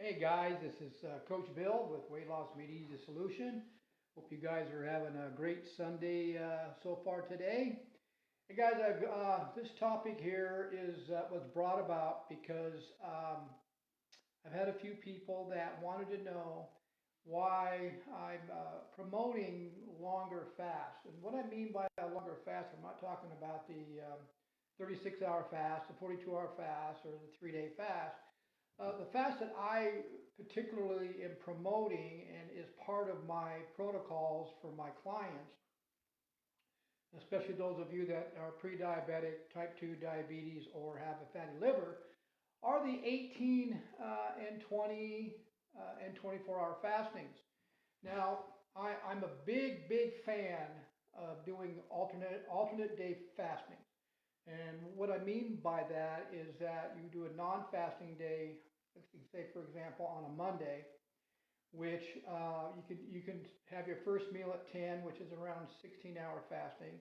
Hey guys, this is Coach Bill with Weight Loss Made Easy Solution. Hope you guys are having a great Sunday so far today. Hey guys, this topic here was brought about because I've had a few people that wanted to know why I'm promoting longer fast. And what I mean by a longer fast, I'm not talking about the 36-hour fast, the 42-hour fast, or the 3-day fast. The fast that I particularly am promoting and is part of my protocols for my clients, especially those of you that are pre-diabetic, type 2 diabetes, or have a fatty liver, are the 18 and 20 and 24-hour fastings. Now, I'm a big fan of doing alternate day fasting. And what I mean by that is that you do a non-fasting day, let's say for example on a Monday, which you can have your first meal at 10, which is around 16-hour fasting.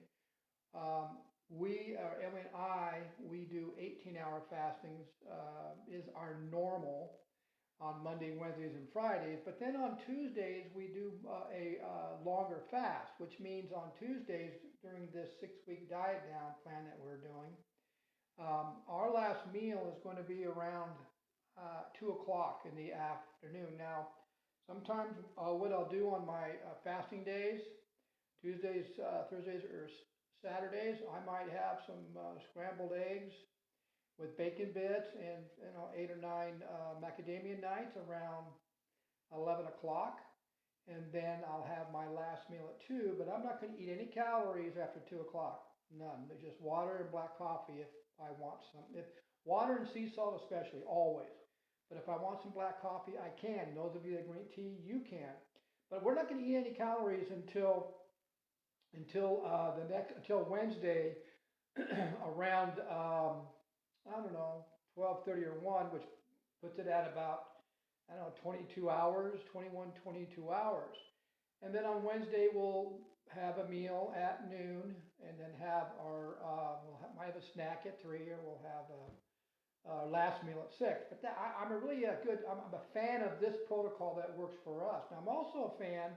Emily and we do 18-hour fastings is our normal on Monday, Wednesdays, and Fridays. But then on Tuesdays, we do a longer fast, which means on Tuesdays during this 6-week diet down plan that we're doing, our last meal is going to be around 2 o'clock in the afternoon. Now, sometimes what I'll do on my fasting days, Tuesdays, Thursdays, or Saturdays, I might have some scrambled eggs with bacon bits and 8 or 9 macadamia nuts around 11 o'clock. And then I'll have my last meal at 2, but I'm not going to eat any calories after 2 o'clock. None. There's just water and black coffee if I want some. If water and sea salt especially, always. But if I want some black coffee, I can. Those of you that drink tea, you can. But we're not going to eat any calories until Wednesday around I don't know, 12:30 or 1, which puts it at about, 22 hours, 21, 22 hours. And then on Wednesday, we'll have a meal at noon and then might have a snack at 3, or we'll have our last meal at 6. But I'm a fan of this protocol that works for us. Now, I'm also a fan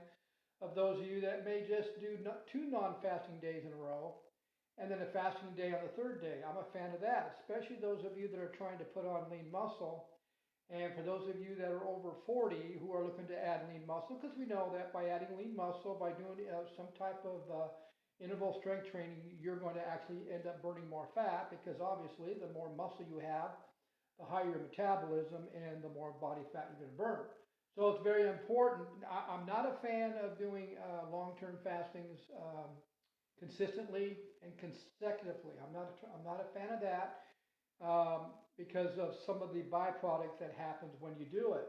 of those of you that may just do 2 non-fasting days in a row and then a fasting day on the 3rd day. I'm a fan of that, especially those of you that are trying to put on lean muscle. And for those of you that are over 40 who are looking to add lean muscle, because we know that by adding lean muscle, by doing some type of interval strength training, you're going to actually end up burning more fat, because obviously the more muscle you have, the higher your metabolism and the more body fat you're going to burn. So it's very important. I'm not a fan of doing long-term fastings consistently and consecutively. I'm not a fan of that because of some of the byproducts that happens when you do it.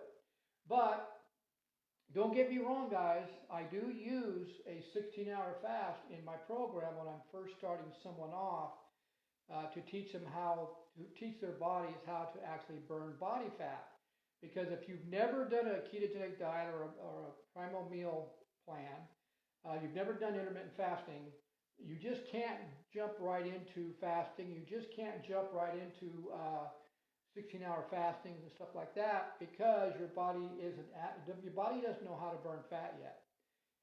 But don't get me wrong, guys. I do use a 16-hour fast in my program when I'm first starting someone off to teach their bodies how to actually burn body fat. Because if you've never done a ketogenic diet or a primal meal plan, you've never done intermittent fasting, you just can't jump right into fasting. You just can't jump right into 16-hour fastings and stuff like that, because your body doesn't know how to burn fat yet.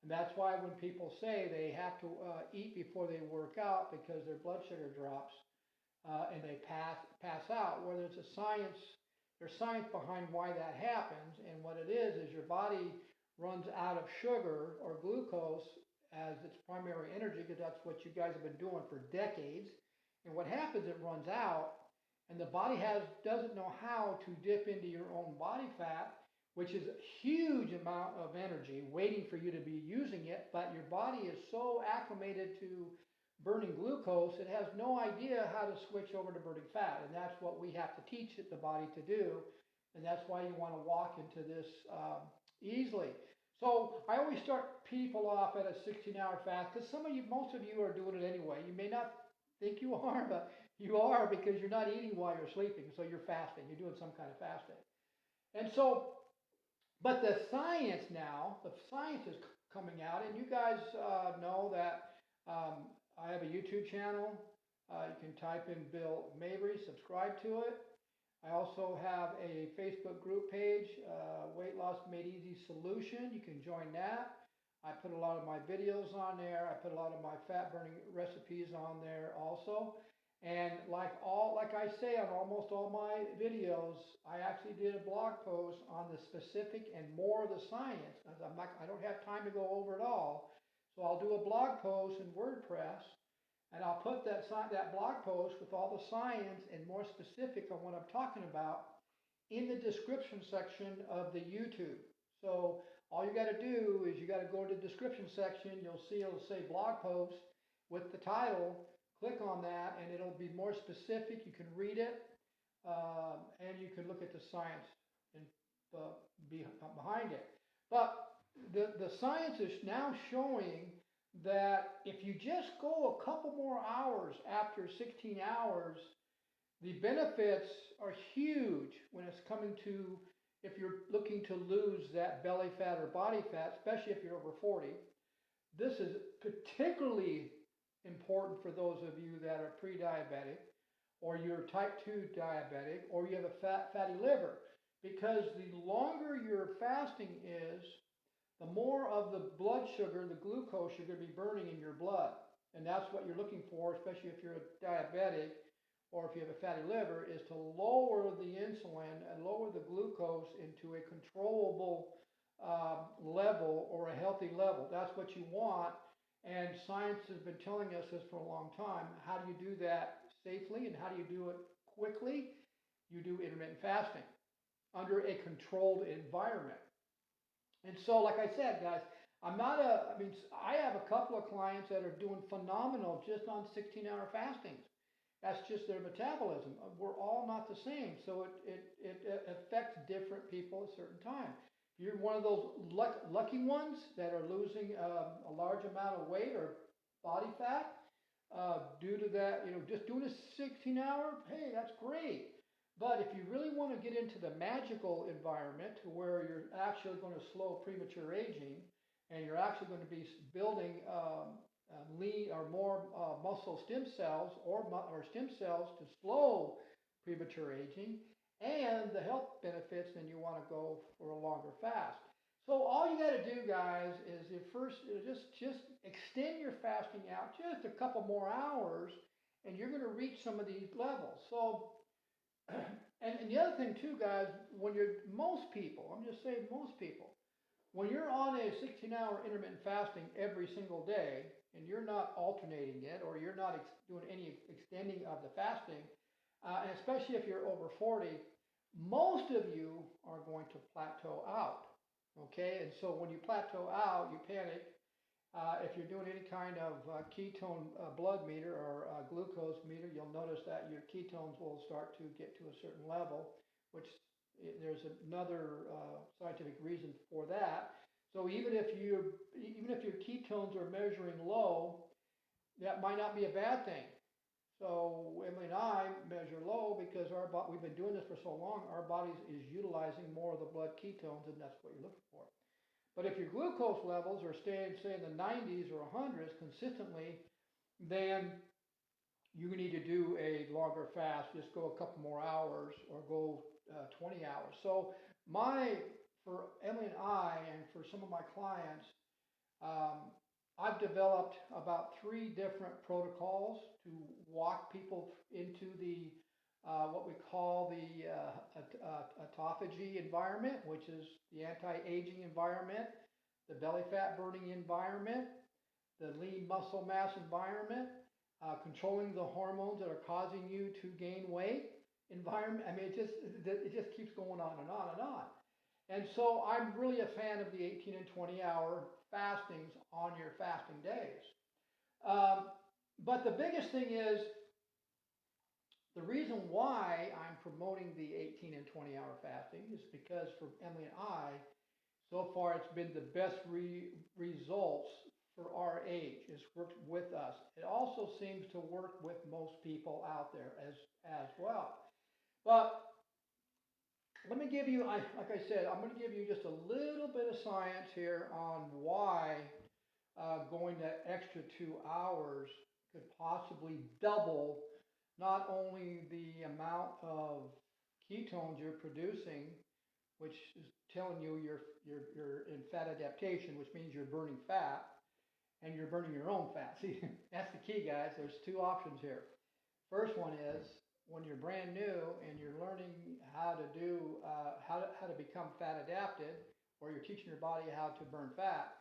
And that's why when people say they have to eat before they work out because their blood sugar drops and they pass out, well, there's science behind why that happens. And what it is your body runs out of sugar or glucose as its primary energy, because that's what you guys have been doing for decades. And what happens, it runs out, and the body doesn't know how to dip into your own body fat, which is a huge amount of energy waiting for you to be using it. But your body is so acclimated to burning glucose, it has no idea how to switch over to burning fat. And that's what we have to teach the body to do. And that's why you want to walk into this easily. So I always start people off at a 16-hour fast, because most of you are doing it anyway. You may not think you are, but you are, because you're not eating while you're sleeping. So you're fasting. You're doing some kind of fasting. And so, but the science is coming out, and you guys know that I have a YouTube channel. You can type in Bill Mabry, subscribe to it. I also have a Facebook group page, Weight Loss Made Easy Solution. You can join that. I put a lot of my videos on there. I put a lot of my fat burning recipes on there also. And like I say on almost all my videos, I actually did a blog post on the specific and more of the science. I don't have time to go over it all. So I'll do a blog post in WordPress, and I'll put that blog post with all the science and more specific on what I'm talking about in the description section of the YouTube. So all you got to do is you got to go to the description section. You'll see it'll say blog post with the title. Click on that and it'll be more specific. You can read it and you can look at the science behind it. But the science is now showing that if you just go a couple more hours after 16 hours, the benefits are huge when it's coming to, if you're looking to lose that belly fat or body fat, especially if you're over 40. This is particularly important for those of you that are pre-diabetic, or you're type 2 diabetic, or you have a fatty liver, because the longer your fasting is, the more of the blood sugar, the glucose, you're going to be burning in your blood. And that's what you're looking for, especially if you're a diabetic or if you have a fatty liver, is to lower the insulin and lower the glucose into a controllable level or a healthy level. That's what you want. And science has been telling us this for a long time. How do you do that safely and how do you do it quickly? You do intermittent fasting under a controlled environment. And so, like I said, guys, I have a couple of clients that are doing phenomenal just on 16-hour fastings. That's just their metabolism. We're all not the same. So it affects different people at a certain time. You're one of those lucky ones that are losing a large amount of weight or body fat due to that, just doing a 16-hour, hey, that's great. But if you really want to get into the magical environment to where you're actually going to slow premature aging and you're actually going to be building lean or more muscle stem cells or stem cells to slow premature aging, and the health benefits, then you want to go for a longer fast. So all you got to do, guys, is just extend your fasting out just a couple more hours, and you're going to reach some of these levels. So, and the other thing too, guys, when most people, I'm just saying most people, when you're on a 16-hour intermittent fasting every single day, and you're not alternating it, or you're not doing any extending of the fasting, and especially if you're over 40, most of you are going to plateau out, okay? And so when you plateau out, you panic. If you're doing any kind of ketone blood meter or glucose meter, you'll notice that your ketones will start to get to a certain level, which there's another scientific reason for that. So even if your ketones are measuring low, that might not be a bad thing. So Emily and I measure low because we've been doing this for so long, our body is utilizing more of the blood ketones, and that's what you're looking for. But if your glucose levels are staying, say, in the 90s or 100s consistently, then you need to do a longer fast. Just go a couple more hours or go 20 hours. So for Emily and I, and for some of my clients, I've developed about 3 different protocols to walk people into the what we call the autophagy environment, which is the anti-aging environment, the belly fat burning environment, the lean muscle mass environment, controlling the hormones that are causing you to gain weight environment. I mean, it just keeps going on and on and on. And so I'm really a fan of the 18 and 20 hour fastings on your fasting days. But the biggest thing is, the reason why I'm promoting the 18 and 20 hour fasting is because for Emily and I, so far it's been the best results for our age. It's worked with us. It also seems to work with most people out there as well. But let me give you, like I said, I'm going to give you just a little bit of science here on why going that extra 2 hours could possibly double not only the amount of ketones you're producing, which is telling you you're in fat adaptation, which means you're burning fat and you're burning your own fat. See, that's the key, guys. There's two options here. First one is when you're brand new and you're learning how to do how to become fat adapted, or you're teaching your body how to burn fat.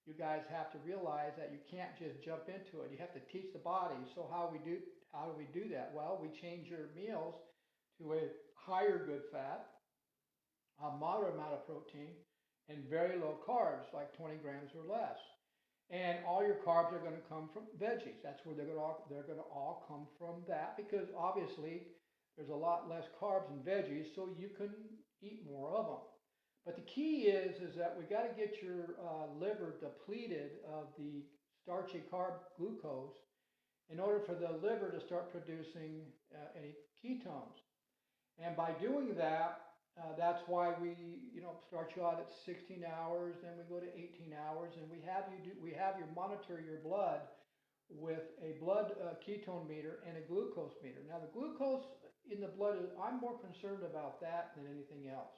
You guys have to realize that you can't just jump into it. You have to teach the body. So how do we do that? Well, we change your meals to a higher good fat, a moderate amount of protein, and very low carbs, like 20 grams or less. And all your carbs are going to come from veggies. That's where they're going to all come from that, because obviously there's a lot less carbs in veggies, so you can eat more of them. But the key is that we got to get your liver depleted of the starchy carb glucose in order for the liver to start producing any ketones. And by doing that, that's why we, start you out at 16 hours, then we go to 18 hours, and we have you monitor your blood with a blood ketone meter and a glucose meter. Now, the glucose in the blood I'm more concerned about that than anything else.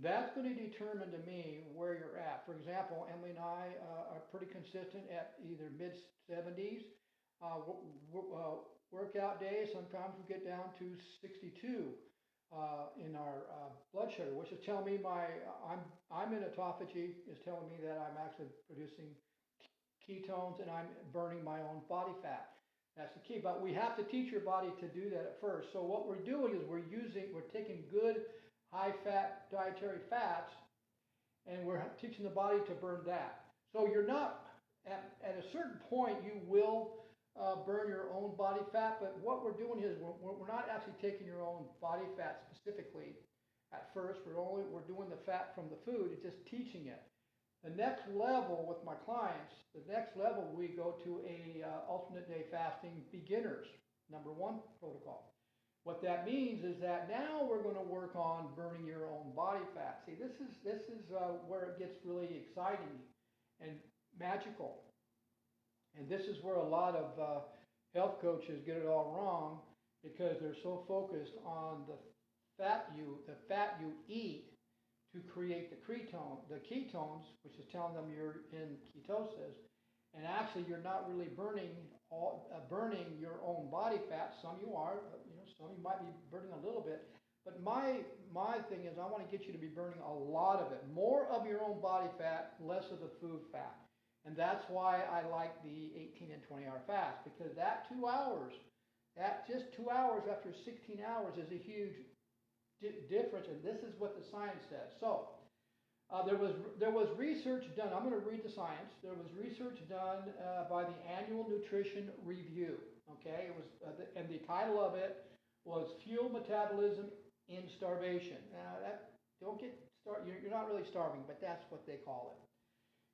That's going to determine to me where you're at. For example, Emily and I are pretty consistent at either mid 70s. Workout days, sometimes we get down to 62 in our blood sugar, which is telling me I'm in autophagy, is telling me that I'm actually producing ketones and I'm burning my own body fat. That's the key. But we have to teach your body to do that at first. So what we're doing is we're taking good high-fat dietary fats, and we're teaching the body to burn that. So you're not, at a certain point, you will burn your own body fat, but what we're doing is we're not actually taking your own body fat specifically at first. We're doing the fat from the food. It's just teaching it. The next level with my clients, we go to a alternate day fasting beginners, number 1 protocol. What that means is that now we're going to work on burning your own body fat. See, this is where it gets really exciting and magical. And this is where a lot of health coaches get it all wrong, because they're so focused on the fat you eat to create the ketones, which is telling them you're in ketosis, and actually you're not really burning your own body fat. Some you are, some you might be burning a little bit. But my thing is, I want to get you to be burning a lot of it, more of your own body fat, less of the food fat. And that's why I like the 18 and 20 hour fast, because that 2 hours, just 2 hours after 16 hours is a huge difference, and this is what the science says. So there was research done. I'm going to read the science. There was research done by the Annual Nutrition Review. Okay, it was, and the title of it was "Fuel Metabolism in Starvation." Now, you're not really starving, but that's what they call it.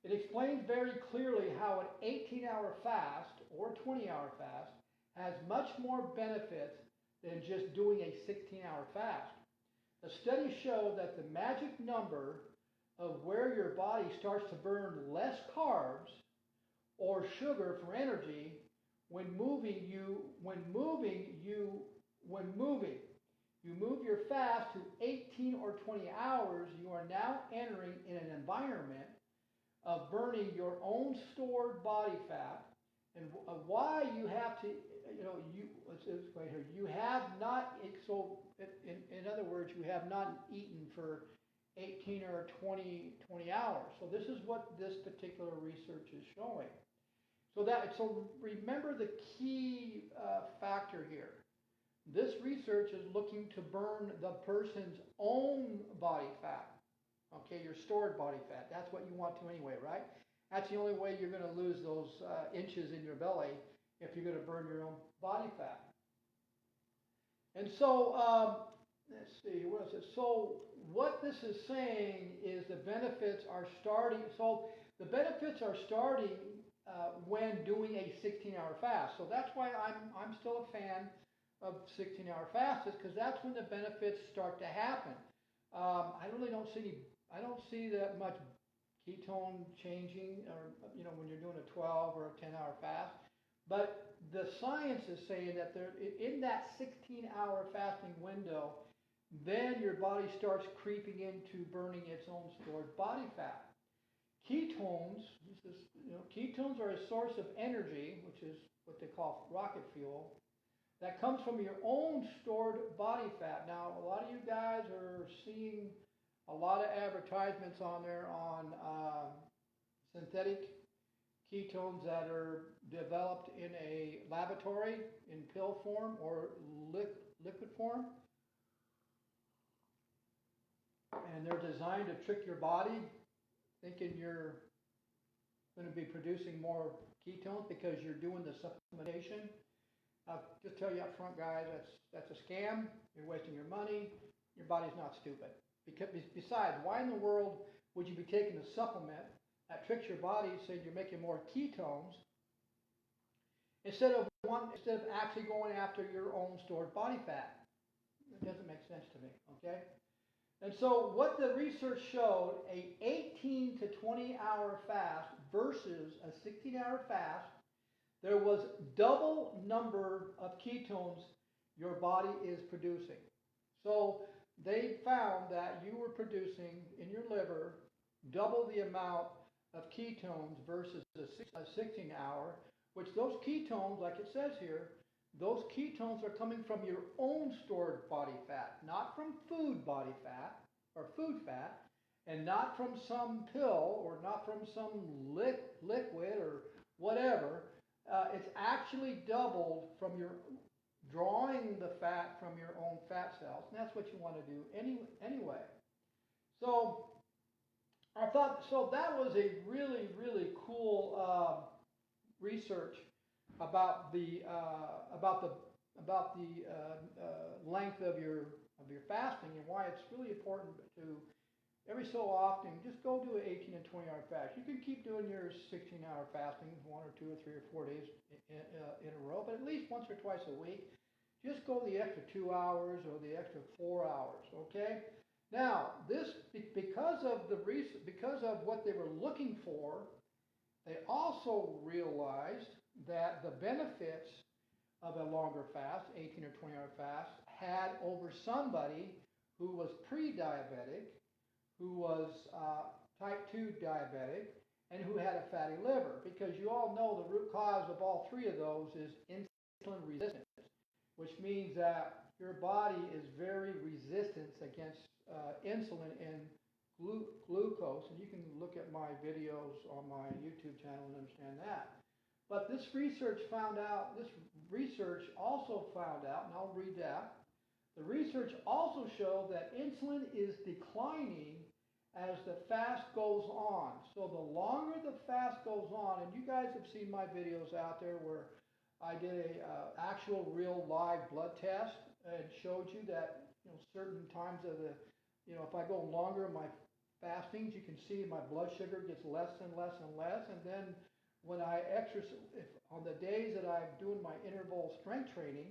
It explains very clearly how an 18-hour fast or 20-hour fast has much more benefits than just doing a 16-hour fast. The studies show that the magic number of where your body starts to burn less carbs or sugar for energy when you move your fast to 18 or 20 hours, you are now entering in an environment of burning your own stored body fat, and why you have to, you have not, so in other words, you have not eaten for 18 or 20 hours. So this is what this particular research is showing. So remember the key factor here. This research is looking to burn the person's own body fat. Okay, your stored body fat. That's what you want to anyway, right? That's the only way you're going to lose those inches in your belly, if you're going to burn your own body fat. And so, let's see, what is it? So what this is saying is the benefits are starting. So the benefits are starting when doing a 16-hour fast. So that's why I'm still a fan of 16-hour fasts, because that's when the benefits start to happen. I really don't see that much ketone changing, or when you're doing a 12 or a 10-hour fast. But the science is saying that in that 16-hour fasting window, then your body starts creeping into burning its own stored body fat. Ketones, ketones are a source of energy, which is what they call rocket fuel, that comes from your own stored body fat. Now, a lot of you guys are seeing a lot of advertisements on there on synthetic ketones that are developed in a laboratory in pill form or liquid form. And they're designed to trick your body, thinking you're going to be producing more ketones because you're doing the supplementation. I'll just tell you up front, guys, that's a scam. You're wasting your money. Your body's not stupid. Because besides, why in the world would you be taking a supplement that tricks your body saying you're making more ketones instead of actually going after your own stored body fat? It doesn't make sense to me, okay? And so what the research showed, a 18 to 20 hour fast versus a 16-hour fast, there was double number of ketones your body is producing. So they found that you were producing in your liver double the amount of ketones versus a 16-hour, which those ketones, like it says here, those ketones are coming from your own stored body fat, not from food body fat or food fat, and not from some pill or not from some liquid or whatever. It's actually doubled from your drawing the fat from your own fat cells, and that's what you want to do anyway. So I thought that was a really, really cool research about the length of your fasting and why it's really important to every so often just go do an 18 and 20 hour fast. You can keep doing your 16-hour fasting 1 or 2 or 3 or 4 days in a row, but at least once or twice a week, just go the extra 2 hours or the extra 4 hours. Okay. Now this because of what they were looking for, they also realized that the benefits of a longer fast, 18 or 20 hour fast, had over somebody who was pre-diabetic, who was type 2 diabetic, and who had a fatty liver. Because you all know the root cause of all three of those is insulin resistance, which means that your body is very resistant against insulin and glucose. And you can look at my videos on my YouTube channel and understand that. But this research also found out, and I'll read that, the research also showed that insulin is declining as the fast goes on. So the longer the fast goes on, and you guys have seen my videos out there where I did a actual real live blood test and showed you that certain times of the, if I go longer in my fastings, you can see my blood sugar gets less and less and less, and then when I exercise, on the days that I'm doing my interval strength training,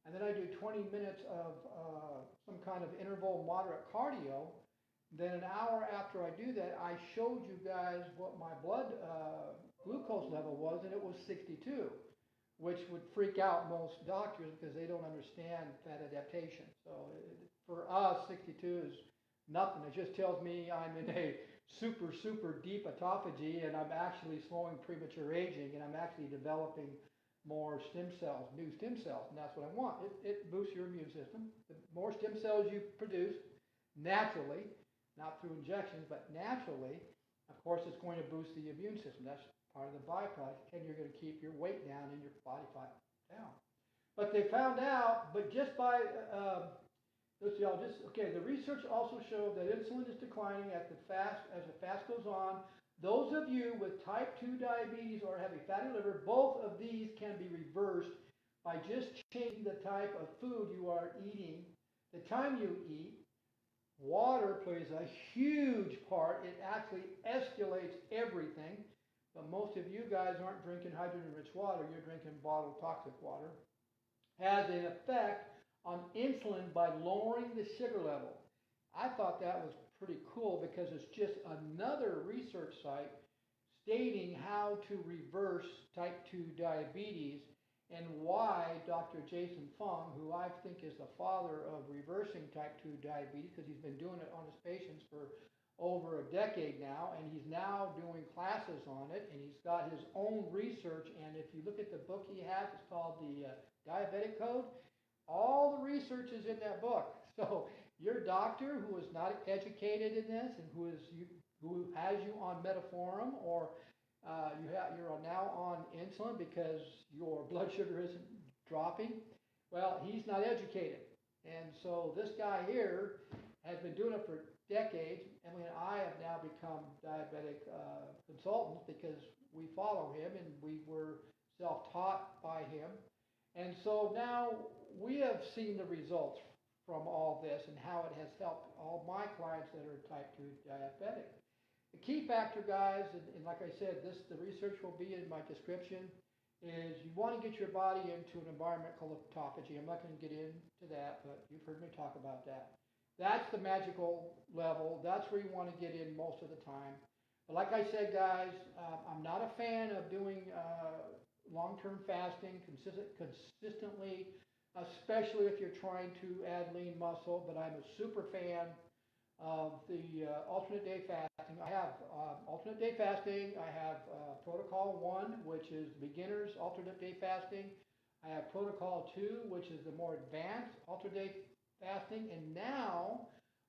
and then I do 20 minutes of some kind of interval moderate cardio, then an hour after I do that, I showed you guys what my blood glucose level was, and it was 62, which would freak out most doctors because they don't understand fat adaptation. So for us, 62 is nothing. It just tells me I'm in a super, super deep autophagy, and I'm actually slowing premature aging, and I'm actually developing more stem cells, new stem cells, and that's what I want. It boosts your immune system. The more stem cells you produce naturally, not through injections, but naturally, of course, it's going to boost the immune system. That's part of the byproduct, and you're going to keep your weight down and your body fat down. But they found out, but just by the research also showed that insulin is declining as the fast goes on. Those of you with type 2 diabetes or have a fatty liver, both of these can be reversed by just changing the type of food you are eating, the time you eat. Water plays a huge part. It actually escalates everything. But most of you guys aren't drinking hydrogen-rich water. You're drinking bottled toxic water. Has an effect on insulin by lowering the sugar level. I thought that was pretty cool because it's just another research site stating how to reverse type 2 diabetes and why Dr. Jason Fung, who I think is the father of reversing type 2 diabetes, because he's been doing it on his patients for over a decade now, and he's now doing classes on it, and he's got his own research. And if you look at the book he has, it's called the Diabetic Code. All the research is in that book. So your doctor, who is not educated in this and who has you on metformin, or you're now on insulin because your blood sugar isn't dropping, well, he's not educated. And so this guy here has been doing it for decades. Emily and I have now become diabetic consultants because we follow him and we were self-taught by him. And so now we have seen the results from all this and how it has helped all my clients that are type 2 diabetic. The key factor, guys, and like I said, the research will be in my description, is you want to get your body into an environment called autophagy. I'm not going to get into that, but you've heard me talk about that. That's the magical level. That's where you want to get in most of the time. But like I said, guys, I'm not a fan of doing long-term fasting consistently, especially if you're trying to add lean muscle, but I'm a super fan of the alternate day fasting. I have alternate day fasting. I have protocol 1, which is beginner's alternate day fasting. I have protocol 2, which is the more advanced alternate day fasting. And now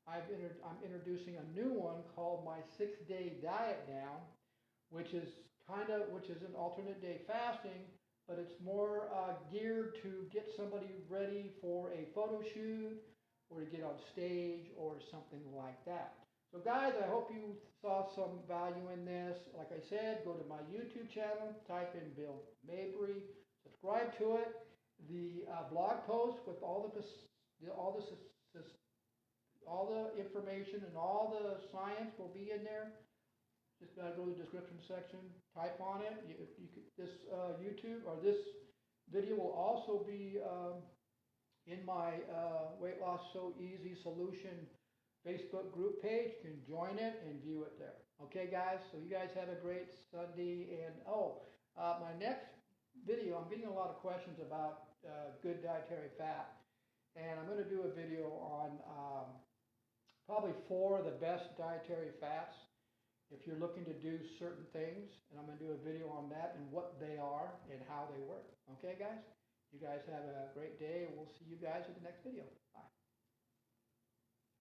I'm introducing a new one called my 6-day diet now, which is an alternate day fasting, but it's more geared to get somebody ready for a photo shoot or to get on stage or something like that. So guys, I hope you saw some value in this. Like I said, go to my YouTube channel, type in Bill Mabry, subscribe to it. The blog post with all the information and all the science will be in there. Just gotta go to the description section, type on it. This YouTube or this video will also be in my Weight Loss So Easy Solution Facebook group page. You can join it and view it there. Okay, guys, so you guys have a great Sunday. And my next video, I'm getting a lot of questions about good dietary fat. And I'm going to do a video on probably 4 of the best dietary fats if you're looking to do certain things. And I'm going to do a video on that and what they are and how they work. Okay, guys? You guys have a great day, and we'll see you guys in the next video. Bye.